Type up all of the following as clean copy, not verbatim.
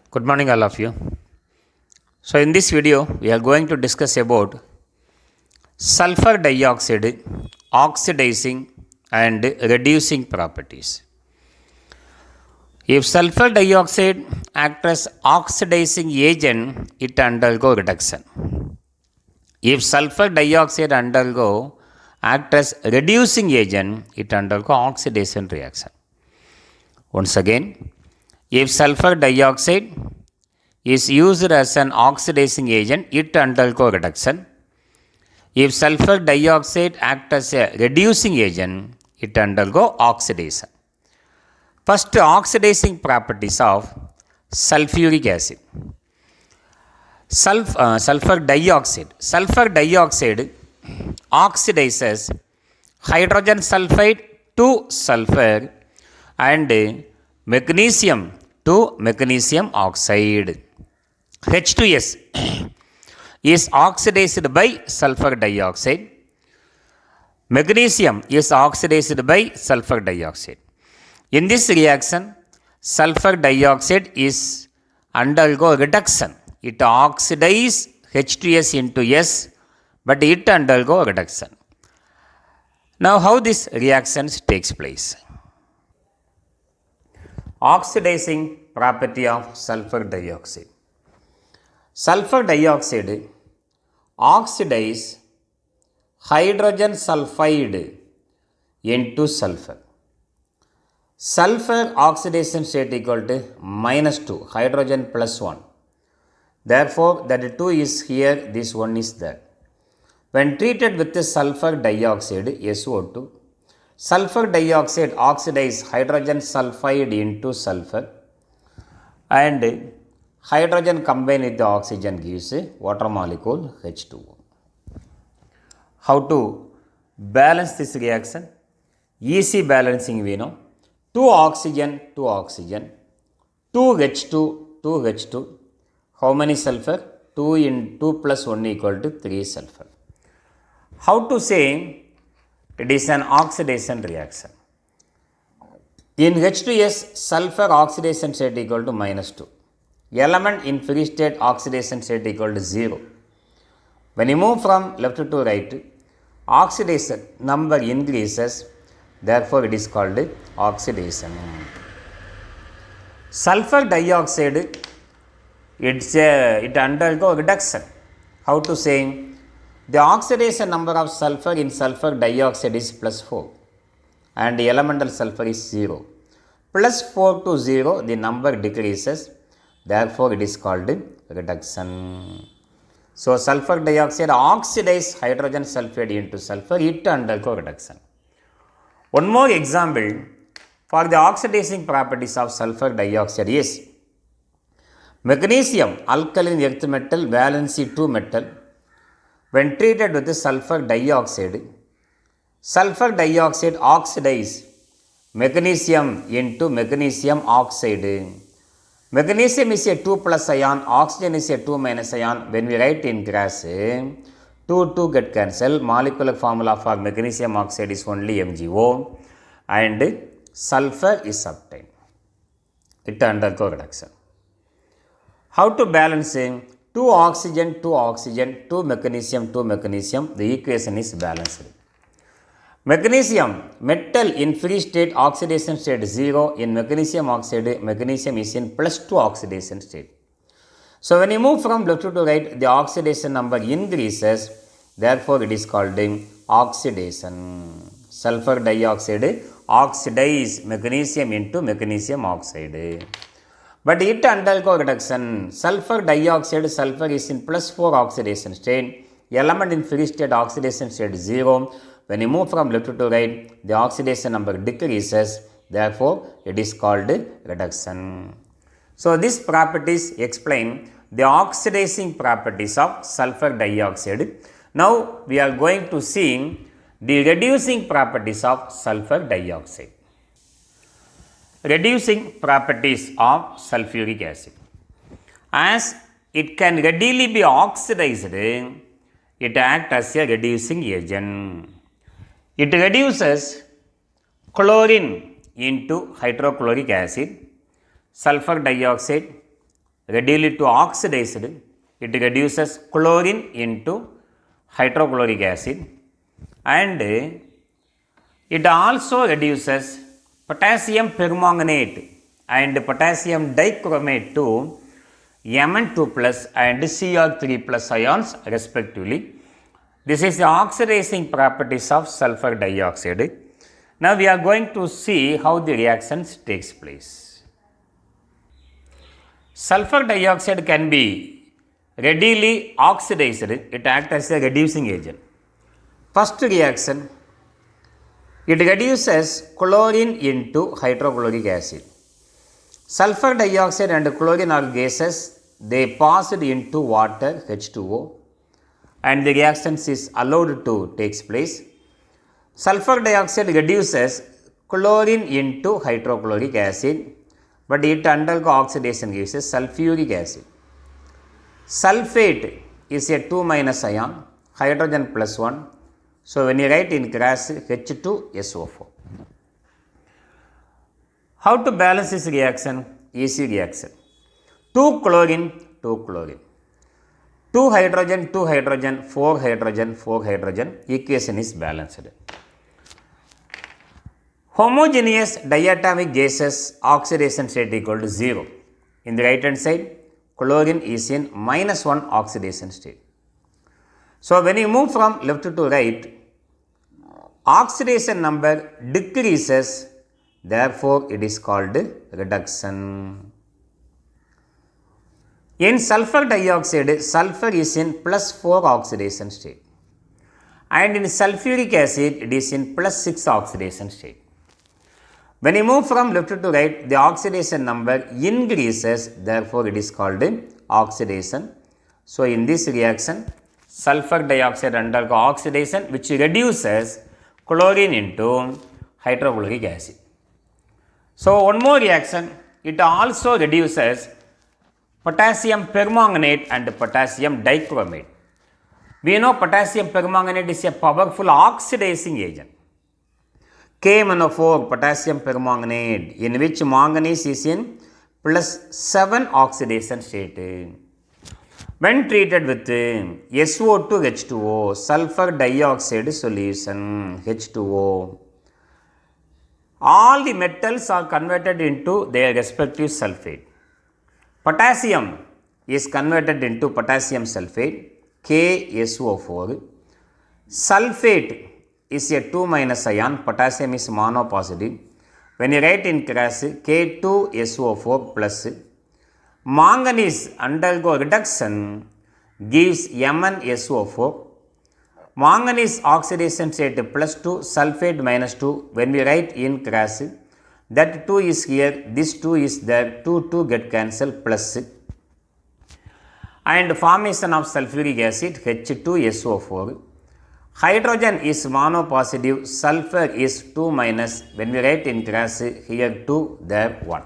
Good morning, all of you. So, in this video, we are going to discuss about sulfur dioxide oxidizing and reducing properties. If sulfur dioxide acts as oxidizing agent, it undergo reduction. If sulfur dioxide act as reducing agent, it undergo oxidation reaction. Once again, if sulfur dioxide is used as an oxidizing agent, it undergo reduction. If sulfur dioxide acts as a reducing agent, it undergo oxidation. First, oxidizing properties of sulfuric acid. Sulfur dioxide. Sulfur dioxide oxidizes hydrogen sulfide to sulfur and magnesium to magnesium oxide. H2S is oxidized by sulfur dioxide. Magnesium is oxidized by sulfur dioxide. In this reaction, sulfur dioxide is undergo reduction. It oxidizes H2S into S, but it undergo reduction. Now, how this reaction takes place? Oxidizing property of sulfur dioxide. Sulfur dioxide oxidizes hydrogen sulfide into sulfur. Sulfur oxidation state equal to -2, hydrogen plus 1. Therefore, that 2 is here, this 1 is there. When treated with the sulfur dioxide, SO2, sulfur dioxide oxidizes hydrogen sulfide into sulfur and hydrogen combined with the oxygen gives a water molecule H2O. How to balance this reaction? Easy balancing we know. 2 oxygen, 2 oxygen, 2 H2, 2 H2. How many sulfur? 2 in 2 plus 1 equal to 3 sulfur. How to say it is an oxidation reaction? In H2S, sulfur oxidation state equal to -2. Element in free state oxidation state equal to 0. When you move from left to right, oxidation number increases, therefore it is called oxidation. Sulfur dioxide, it undergo reduction. How to say? The oxidation number of sulfur in sulfur dioxide is +4 and the elemental sulfur is 0. +4 to 0, the number decreases. Therefore, it is called reduction. So, sulfur dioxide oxidizes hydrogen sulfide into sulfur, it undergo reduction. One more example for the oxidizing properties of sulfur dioxide is magnesium, alkaline earth metal, valency 2 metal. When treated with the sulfur dioxide oxidizes magnesium into magnesium oxide. Magnesium is a 2 plus ion, oxygen is a 2 minus ion. When we write in grass, 2 get cancelled. Molecular formula for magnesium oxide is only MgO and sulfur is obtained. It undergo reduction. How to balance? 2 oxygen, 2 oxygen, 2 magnesium, 2 magnesium. The equation is balanced. Magnesium, metal in free state oxidation state 0. In magnesium oxide, magnesium is in +2 oxidation state. So, when you move from left to right, the oxidation number increases. Therefore, it is called oxidation. Sulfur dioxide oxidizes magnesium into magnesium oxide. But it undergo reduction. Sulfur dioxide, sulfur is in +4 oxidation state. Element in free state oxidation state 0. When you move from left to right, the oxidation number decreases. Therefore, it is called reduction. So, these properties explain the oxidizing properties of sulfur dioxide. Now, we are going to see the reducing properties of sulfur dioxide. Reducing properties of sulfuric acid. As it can readily be oxidized, it acts as a reducing agent. It reduces chlorine into hydrochloric acid, sulfur dioxide, readily to oxidized, it reduces chlorine into hydrochloric acid, and it also reduces potassium permanganate and potassium dichromate to Mn2 plus and Cr3 plus ions respectively. This is the oxidizing properties of sulfur dioxide. Now we are going to see how the reactions takes place. Sulfur dioxide can be readily oxidized. It acts as a reducing agent. First reaction, it reduces chlorine into hydrochloric acid. Sulfur dioxide and chlorine are gases. They passed into water H2O and the reactions is allowed to takes place. Sulfur dioxide reduces chlorine into hydrochloric acid, but it undergo oxidation gives a sulfuric acid. Sulfate is a 2 minus ion, hydrogen plus 1. So when you write in class H2SO4. How to balance this reaction? Easy reaction. 2 chlorine, 2 chlorine. 2 hydrogen, 2 hydrogen, 4 hydrogen, 4 hydrogen. Equation is balanced. Homogeneous diatomic gases oxidation state equal to 0. In the right hand side, chlorine is in minus 1 oxidation state. So when you move from left to right, oxidation number decreases, therefore it is called reduction. In sulfur dioxide, sulfur is in plus 4 oxidation state, and in sulfuric acid it is in plus 6 oxidation state. When you move from left to right, the oxidation number increases, therefore it is called oxidation. So in this reaction, sulfur dioxide undergo oxidation which reduces chlorine into hydrochloric acid. So one more reaction, it also reduces potassium permanganate and potassium dichromate. We know potassium permanganate is a powerful oxidizing agent. KMnO4 potassium permanganate, in which manganese is in plus 7 oxidation state. When treated with SO2 H2O, sulfur dioxide solution H2O, all the metals are converted into their respective sulfate. Potassium is converted into potassium sulfate, KSO4. Sulfate is a 2 minus ion, potassium is monopositive. When you write in class K2SO4 plus, manganese undergo reduction gives MnSO4. Manganese oxidation state plus 2, sulfate minus 2. When we write in class, that 2 is here, this 2 is there, 2 get cancelled plus. And formation of sulfuric acid H2SO4. Hydrogen is monopositive, sulfur is 2 minus. When we write in class, here 2, there 1.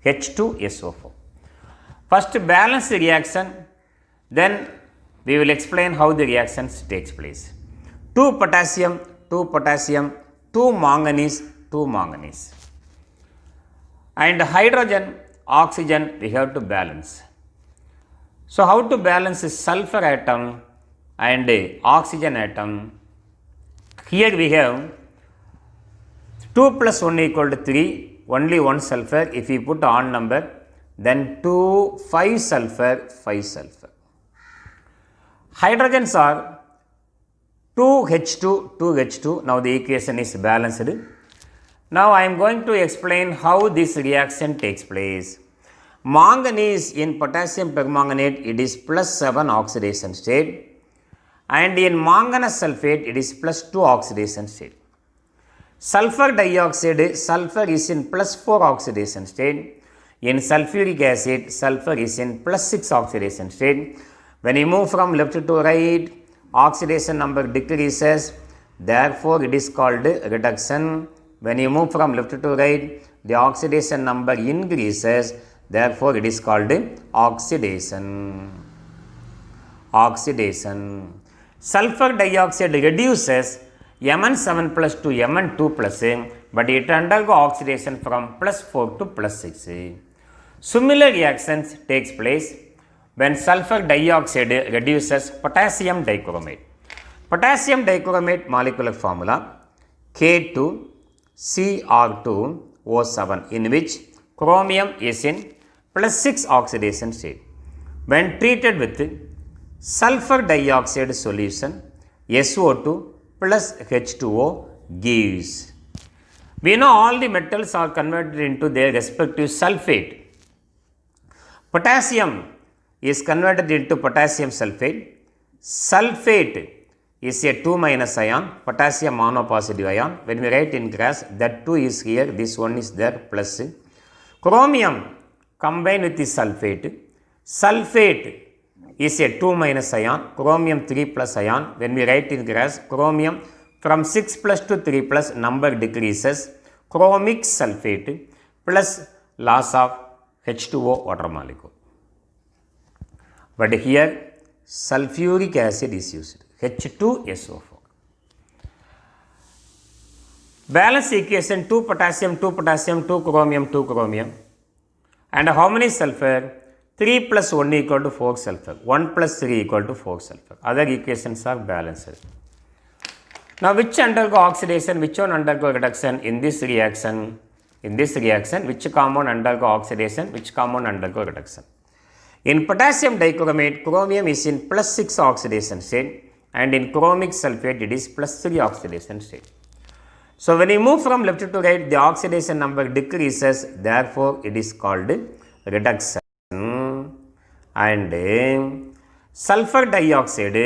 H2SO4. First balance the reaction, then we will explain how the reactions takes place. 2 potassium, 2 potassium, 2 manganese, 2 manganese. And hydrogen, oxygen we have to balance. So how to balance the sulfur atom and oxygen atom? Here we have 2 plus 1 equal to 3, only 1 sulfur. If we put on number, then 2, 5 sulfur, 5 sulfur. Hydrogens are 2H2, 2H2. Now the equation is balanced. Now I am going to explain how this reaction takes place. Manganese in potassium permanganate, it is plus 7 oxidation state, and in manganese sulfate it is plus 2 oxidation state. Sulfur dioxide, sulfur is in plus 4 oxidation state. In sulfuric acid, sulfur is in plus 6 oxidation state. When you move from left to right, oxidation number decreases, therefore it is called reduction. When you move from left to right, the oxidation number increases, therefore it is called oxidation. Oxidation. Sulfur dioxide reduces Mn7 plus to Mn2 plus, but it undergo oxidation from plus 4 to plus 6. Similar reactions takes place when sulfur dioxide reduces potassium dichromate. Potassium dichromate molecular formula K2Cr2O7, in which chromium is in +6 oxidation state. When treated with sulfur dioxide solution, SO2 plus H2O gives. We know all the metals are converted into their respective sulfate. Potassium is converted into potassium sulfate. Sulfate is a 2 minus ion, potassium monopositive ion. When we write in grass, that 2 is here, this one is there, plus. Chromium combined with the sulfate. Sulfate is a 2 minus ion, chromium 3 plus ion. When we write in grass, chromium from 6 plus to 3 plus number decreases. Chromic sulfate plus loss of H2O water molecule. But here sulfuric acid is used, H2SO4. Balance equation 2 potassium, 2 potassium, 2 chromium, 2 chromium. And how many sulfur? 3 plus 1 equal to 4 sulfur. 1 plus 3 equal to 4 sulfur. Other equations are balanced. Now which undergo oxidation, which one undergo reduction in this reaction? In this reaction, which compound undergo oxidation, which compound undergo reduction? In potassium dichromate, chromium is in +6 oxidation state, and in chromic sulfate it is +3 oxidation state. So when you move from left to right, the oxidation number decreases, therefore it is called reduction. And sulfur dioxide,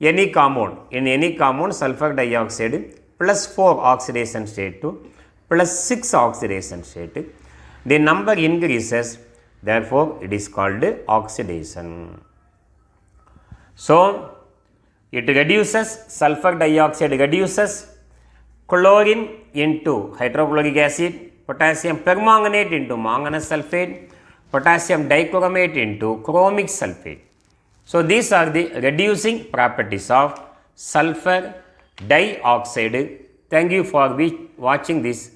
any compound, in any compound sulfur dioxide +4 oxidation state to +6 oxidation state, the number increases, therefore it is called oxidation. So it reduces, sulfur dioxide reduces chlorine into hydrochloric acid, potassium permanganate into manganese sulfate, potassium dichromate into chromic sulfate. So these are the reducing properties of sulfur dioxide. Thank you for watching this